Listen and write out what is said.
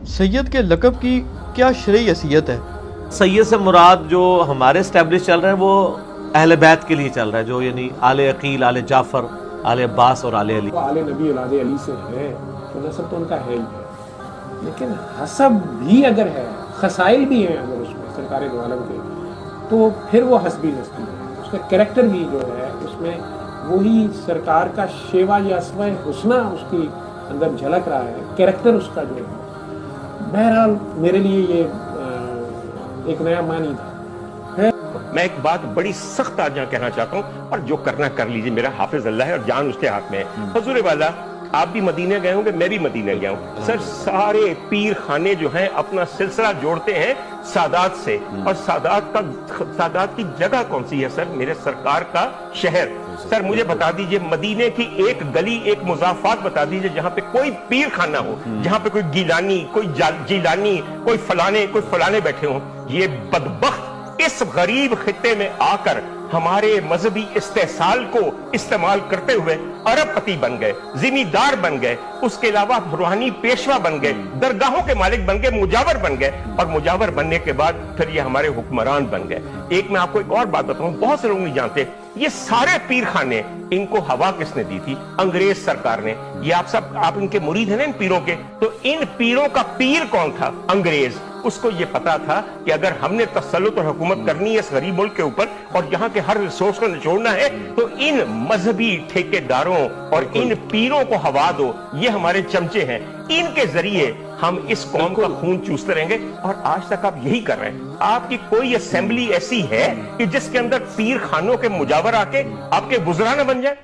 سید کے لقب کی کیا شرعی حیثیت ہے؟ سید سے مراد جو ہمارے اسٹیبلش چل رہا ہے وہ اہل بیت کے لیے چل رہا ہے، جو یعنی آل عقیل، آل جعفر، آل عباس اور آل علی۔ وہ آل نبی اولاد علی سے ہے تو نسب تو ان کا ہے ہی ہے، لیکن حسب بھی اگر ہے، خصائل بھی ہیں اگر اس میں سرکار دو عالم کے، تو پھر وہ حسبی نسبی ہے۔ اس کا کریکٹر بھی جو ہے اس میں وہی سرکار کا شیوا یا اسماء حسنہ اس کی اندر جھلک رہا ہے، کریکٹر اس کا جو ہے۔ بہرحال میرے لیے یہ ایک نیا معنی تھا۔ میں ایک بات بڑی سخت آج یہاں کہنا چاہتا ہوں، اور جو کرنا کر لیجئے، میرا حافظ اللہ ہے اور جان اس کے ہاتھ میں ہے۔ حضور والا آپ بھی مدینہ گئے ہوں گے، میں بھی مدینہ گیا ہوں سر۔ سارے پیر خانے جو ہیں اپنا سلسلہ جوڑتے ہیں سادات سے، اور سادات کی جگہ کون سی ہے سر؟ میرے سرکار کا شہر۔ سر مجھے بتا دیجئے مدینے کی ایک گلی، ایک مضافات بتا دیجئے جہاں پہ کوئی پیر خانہ ہو، جہاں پہ کوئی گیلانی، کوئی جیلانی، کوئی فلانے بیٹھے ہوں۔ یہ بدبخت اس غریب خطے میں آ کر ہمارے مذہبی استحصال کو استعمال کرتے ہوئے ارب پتی بن گئے، زمیندار بن گئے، اس کے علاوہ روحانی پیشوا بن گئے، درگاہوں کے مالک بن گئے، مجاور بن گئے، اور مجاور بننے کے بعد پھر یہ ہمارے حکمران بن گئے۔ ایک میں آپ کو ایک اور بات بتاؤں، بہت سے لوگ نہیں جانتے، یہ سارے پیر خانے ان کو ہوا کس نے دی تھی؟ انگریز سرکار نے۔ یہ آپ ان کے مرید ہیں نا ان پیروں کے، تو ان پیروں کا پیر کون تھا؟ انگریز۔ اس کو یہ پتا تھا کہ اگر ہم نے تسلط اور حکومت کرنی ہے اس غریب ملک کے اوپر اور یہاں کے ہر ریسورس کو نچوڑنا ہے، تو ان مذہبی ٹھیکیداروں اور ان پیروں کو ہوا دو۔ یہ ہمارے چمچے ہیں، ان کے ذریعے ہم اس قوم کا خون چوستے رہیں گے، اور آج تک آپ یہی کر رہے ہیں۔ آپ کی کوئی اسمبلی ایسی ہے کہ جس کے اندر پیر خانوں کے مجاور آ کے آپ کے وزراء نہ بن جائیں؟